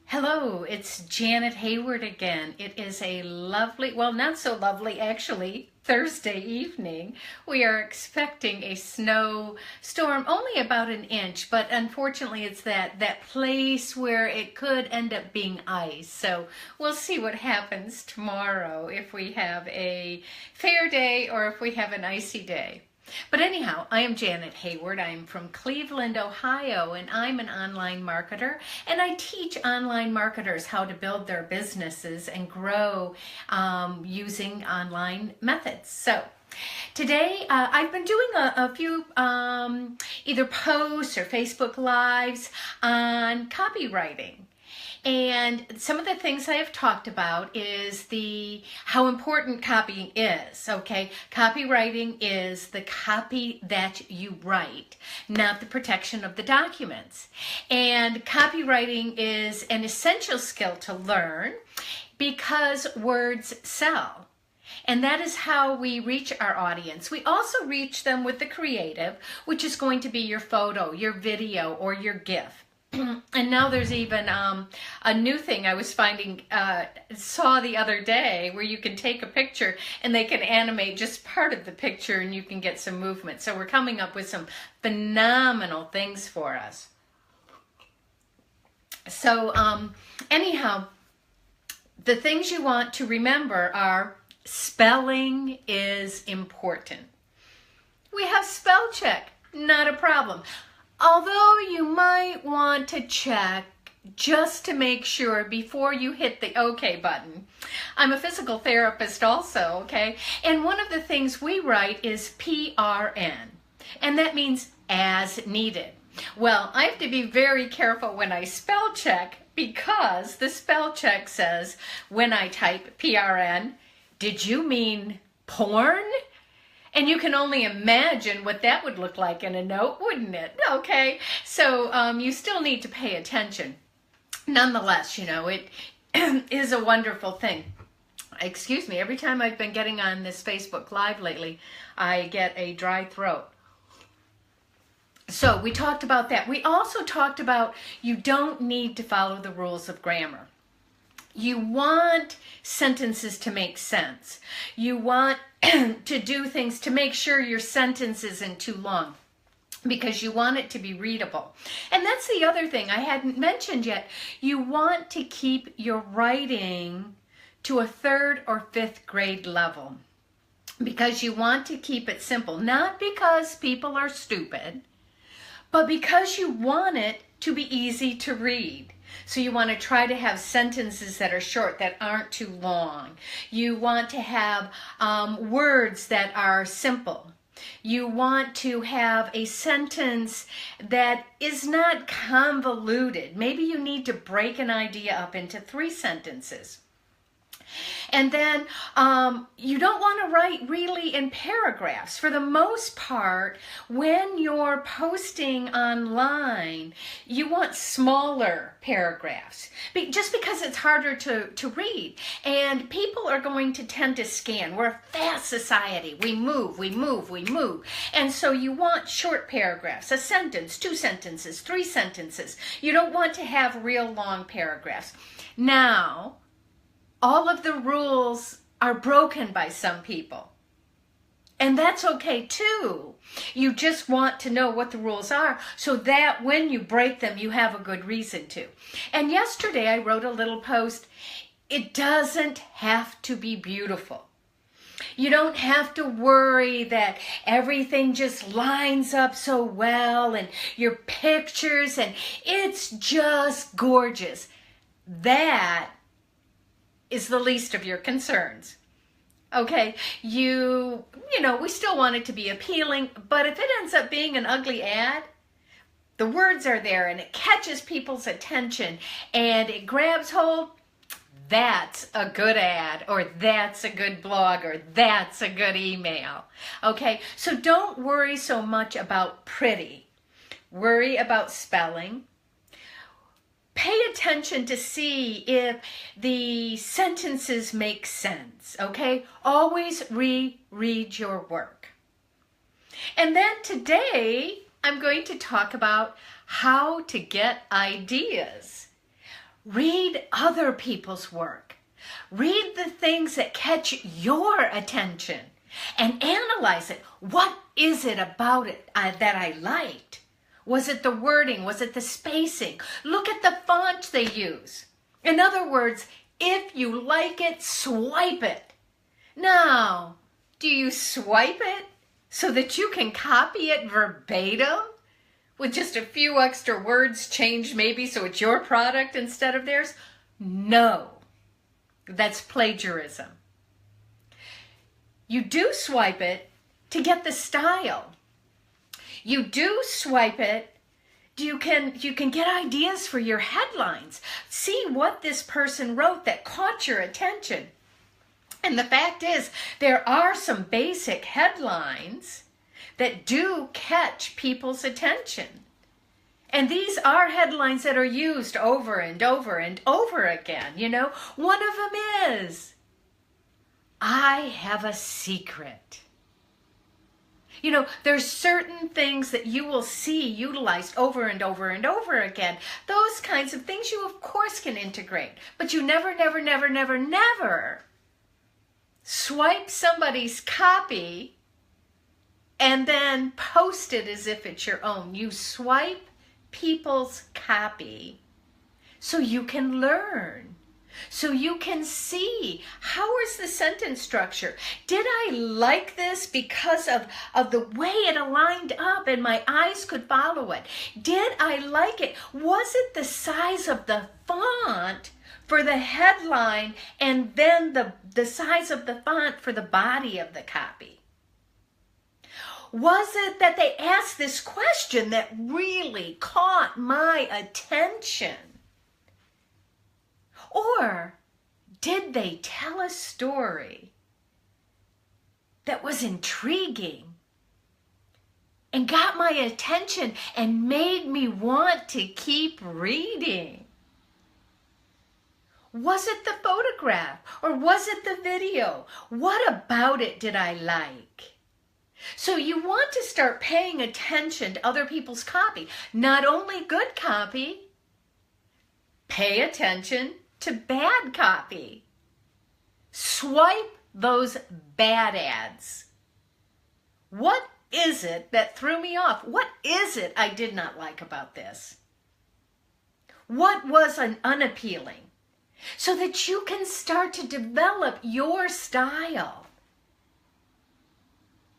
Hello, it's Janet Hayward again. It is a lovely, well, not so lovely actually, Thursday evening. We are expecting a snowstorm, only about an inch, but unfortunately it's that place where it could end up being ice. So we'll see what happens tomorrow if we have a fair day or if we have an icy day. But anyhow, I am Janet Hayward. I'm from Cleveland, Ohio, and I'm an online marketer, and I teach online marketers how to build their businesses and grow using online methods. So today, I've been doing a few either posts or Facebook Lives on copywriting. And some of the things I have talked about is how important copying is, okay? Copywriting is the copy that you write, not the protection of the documents. And copywriting is an essential skill to learn because words sell. And that is how we reach our audience. We also reach them with the creative, which is going to be your photo, your video, or your GIF. And now there's even a new thing I was saw the other day where you can take a picture and they can animate just part of the picture and you can get some movement. So we're coming up with some phenomenal things for us. So anyhow, the things you want to remember are spelling is important. We have spell check, not a problem. Although you might want to check just to make sure before you hit the OK button. I'm a physical therapist also, okay? And one of the things we write is PRN, and that means as needed. Well, I have to be very careful when I spell check because the spell check says when I type PRN, did you mean porn? And you can only imagine what that would look like in a note, wouldn't it? Okay, so you still need to pay attention. Nonetheless, you know, it is a wonderful thing. Excuse me, every time I've been getting on this Facebook Live lately, I get a dry throat. So we talked about that. We also talked about you don't need to follow the rules of grammar. You want sentences to make sense. You want to do things to make sure your sentence isn't too long because you want it to be readable. And that's the other thing I hadn't mentioned yet. You want to keep your writing to a 3rd or 5th grade level because you want to keep it simple. Not because people are stupid, but because you want it to be easy to read. So you want to try to have sentences that are short, that aren't too long. You want to have words that are simple. You want to have a sentence that is not convoluted. Maybe you need to break an idea up into 3 sentences. And then you don't want to write really in paragraphs. For the most part, when you're posting online, you want smaller paragraphs just because it's harder to read. And people are going to tend to scan. We're a fast society. We move, we move, we move. And so you want short paragraphs, a sentence, 2 sentences, 3 sentences. You don't want to have real long paragraphs. Now, all of the rules are broken by some people. And that's okay too. You just want to know what the rules are so that when you break them, you have a good reason to. And yesterday I wrote a little post. It doesn't have to be beautiful. You don't have to worry that everything just lines up so well and your pictures and it's just gorgeous. That is the least of your concerns. Okay, you know, we still want it to be appealing, but if it ends up being an ugly ad, the words are there and it catches people's attention and it grabs hold, that's a good ad, or that's a good blog, or that's a good email. Okay, so don't worry so much about pretty. Worry about spelling. Pay attention to see if the sentences make sense, okay? Always reread your work. And then today, I'm going to talk about how to get ideas. Read other people's work. Read the things that catch your attention and analyze it. What is it about it that I liked? Was it the wording? Was it the spacing? Look at the font they use. In other words, if you like it, swipe it. Now, do you swipe it so that you can copy it verbatim with just a few extra words changed maybe so it's your product instead of theirs? No, that's plagiarism. You do swipe it to get the style. You do swipe it. You can get ideas for your headlines. See what this person wrote that caught your attention. And the fact is, there are some basic headlines that do catch people's attention. And these are headlines that are used over and over and over again. You know, one of them is, I have a secret. You know, there's certain things that you will see utilized over and over and over again. Those kinds of things you, of course, can integrate. But you never swipe somebody's copy and then post it as if it's your own. You swipe people's copy so you can learn. So you can see, how is the sentence structure? Did I like this because of the way it aligned up and my eyes could follow it? Did I like it? Was it the size of the font for the headline and then the size of the font for the body of the copy? Was it that they asked this question that really caught my attention? Or did they tell a story that was intriguing and got my attention and made me want to keep reading? Was it the photograph or was it the video? What about it did I like? So you want to start paying attention to other people's copy. Not only good copy, pay attention to bad copy. Swipe those bad ads. What is it that threw me off? What is it I did not like about this? What was unappealing? So that you can start to develop your style.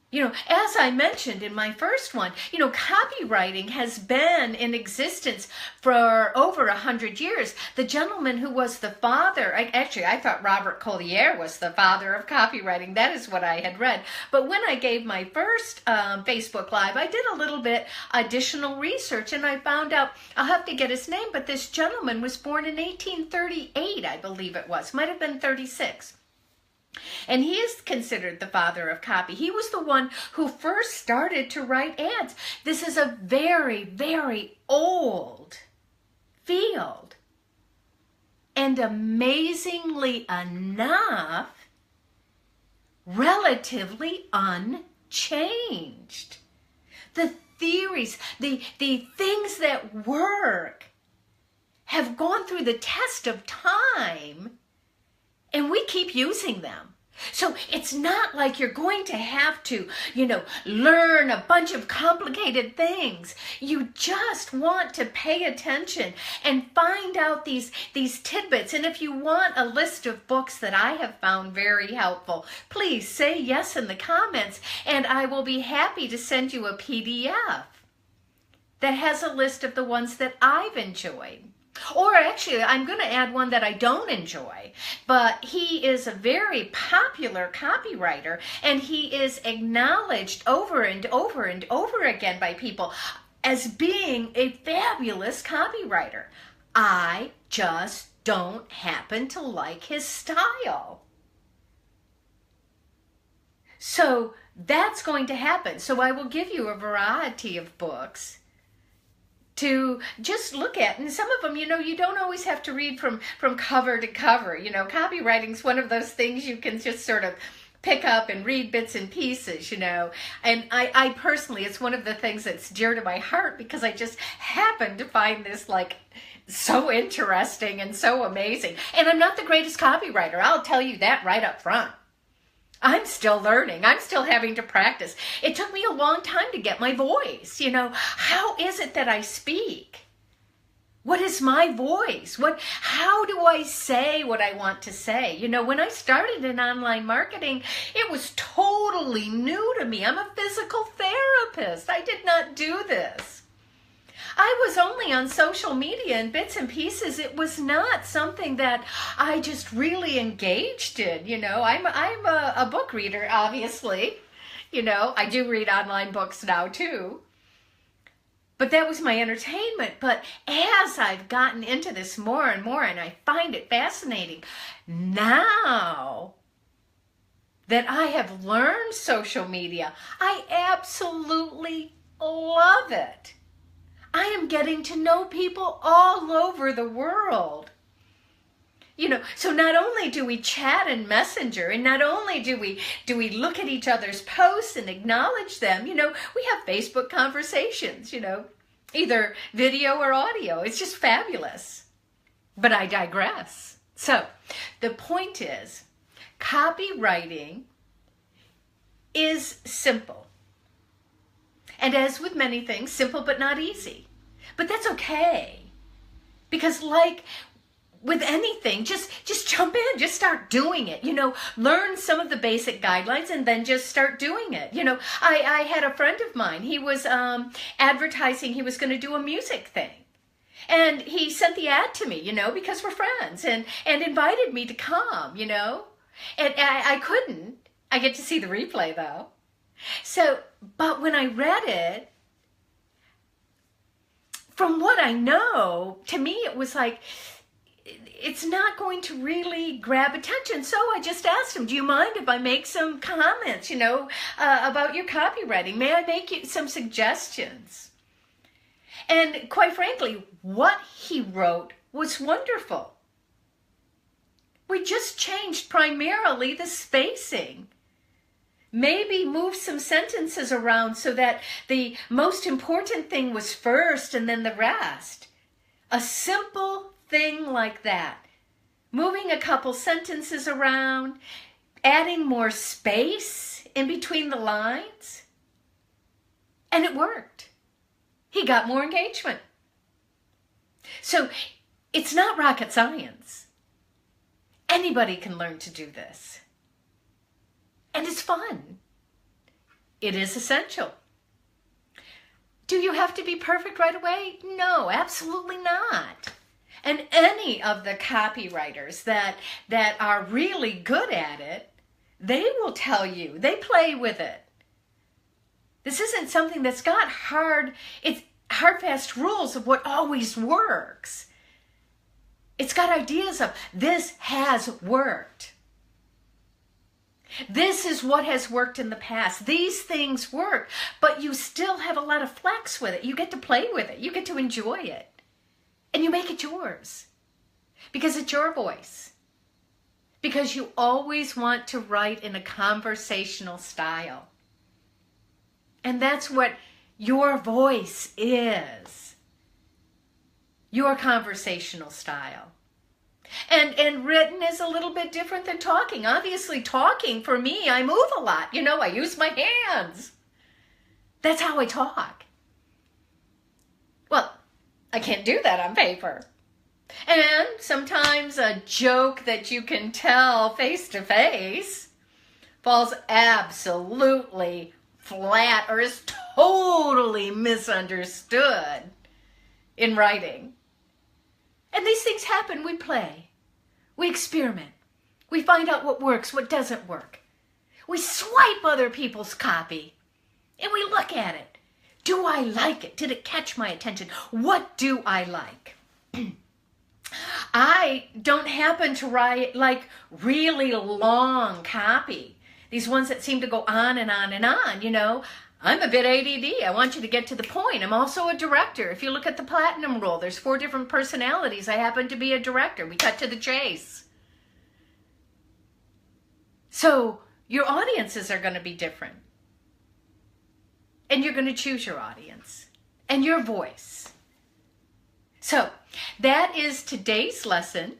You know, as I mentioned in my first one, you know, copywriting has been in existence for over 100 years. The gentleman who was the father, I thought Robert Collier was the father of copywriting. That is what I had read. But when I gave my first Facebook Live, I did a little bit additional research and I found out, I'll have to get his name, but this gentleman was born in 1838, I believe it was. Might have been 36. And he is considered the father of copy. He was the one who first started to write ads. This is a very, very old field. And amazingly enough, relatively unchanged. The theories, the things that work have gone through the test of time. And we keep using them. So it's not like you're going to have to, learn a bunch of complicated things. You just want to pay attention and find out these tidbits. And if you want a list of books that I have found very helpful, please say yes in the comments and I will be happy to send you a PDF that has a list of the ones that I've enjoyed. Or actually, I'm going to add one that I don't enjoy, but he is a very popular copywriter, and he is acknowledged over and over and over again by people as being a fabulous copywriter. I just don't happen to like his style. So that's going to happen. So I will give you a variety of books to just look at. And some of them, you don't always have to read from cover to cover. Copywriting's one of those things you can just sort of pick up and read bits and pieces, And I personally, it's one of the things that's dear to my heart because I just happened to find this so interesting and so amazing. And I'm not the greatest copywriter. I'll tell you that right up front. I'm still learning. I'm still having to practice. It took me a long time to get my voice. How is it that I speak? What is my voice? How do I say what I want to say? When I started in online marketing, it was totally new to me. I'm a physical therapist. I did not do this. I was only on social media in bits and pieces. It was not something that I just really engaged in. I'm a book reader, obviously. I do read online books now too. But that was my entertainment. But as I've gotten into this more and more, and I find it fascinating, now that I have learned social media, I absolutely love it. I am getting to know people all over the world. So not only do we chat in Messenger, and not only do we look at each other's posts and acknowledge them, we have Facebook conversations, either video or audio. It's just fabulous. But I digress. So the point is, copywriting is simple. And as with many things, simple but not easy. But that's okay. Because like with anything, just jump in, just start doing it. Learn some of the basic guidelines and then just start doing it. I had a friend of mine, he was advertising, he was going to do a music thing. And he sent the ad to me, because we're friends, and invited me to come, And I couldn't. I get to see the replay though. So, but when I read it, from what I know, to me it was like, it's not going to really grab attention. So I just asked him, do you mind if I make some comments, about your copywriting? May I make you some suggestions? And quite frankly, what he wrote was wonderful. We just changed primarily the spacing. Maybe move some sentences around so that the most important thing was first and then the rest. A simple thing like that. Moving a couple sentences around, adding more space in between the lines. And it worked. He got more engagement. So it's not rocket science. Anybody can learn to do this. And it's fun. It is essential. Do you have to be perfect right away? No, absolutely not. And any of the copywriters that are really good at it, they will tell you, they play with it. This isn't something that's got it's hard, fast rules of what always works. It's got ideas of this has worked. This is what has worked in the past. These things work, but you still have a lot of flex with it. You get to play with it. You get to enjoy it. And you make it yours. Because it's your voice. Because you always want to write in a conversational style. And that's what your voice is. Your conversational style. And written is a little bit different than talking. Obviously, talking, for me, I move a lot. I use my hands. That's how I talk. Well, I can't do that on paper. And sometimes a joke that you can tell face to face falls absolutely flat or is totally misunderstood in writing. And these things happen. We play. We experiment. We find out what works, what doesn't work. We swipe other people's copy and we look at it. Do I like it? Did it catch my attention? What do I like? I don't happen to write like really long copy. These ones that seem to go on and on and on, I'm a bit ADD. I want you to get to the point. I'm also a director. If you look at the platinum rule, there's 4 different personalities. I happen to be a director. We cut to the chase. So your audiences are going to be different. And you're going to choose your audience and your voice. So that is today's lesson,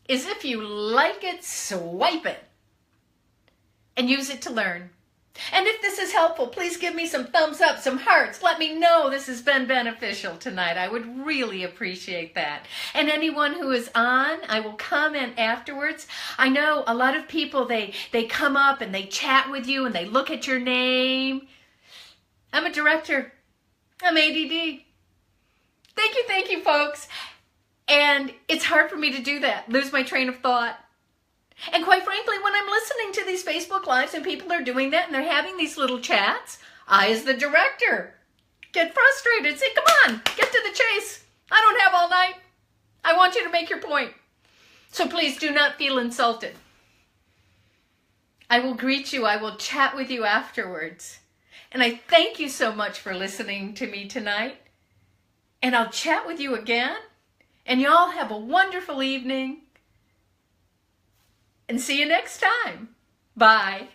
is if you like it, swipe it and use it to learn. And if this is helpful, please give me some thumbs up, some hearts. Let me know this has been beneficial tonight. I would really appreciate that. And anyone who is on, I will comment afterwards. I know a lot of people, they come up and they chat with you and they look at your name. I'm a director. I'm ADD. Thank you, folks. And it's hard for me to do that, lose my train of thought. And quite frankly, when I'm listening to these Facebook Lives and people are doing that and they're having these little chats, I, as the director, get frustrated. Say, come on, get to the chase. I don't have all night. I want you to make your point. So please do not feel insulted. I will greet you. I will chat with you afterwards. And I thank you so much for listening to me tonight. And I'll chat with you again. And y'all have a wonderful evening. And see you next time. Bye.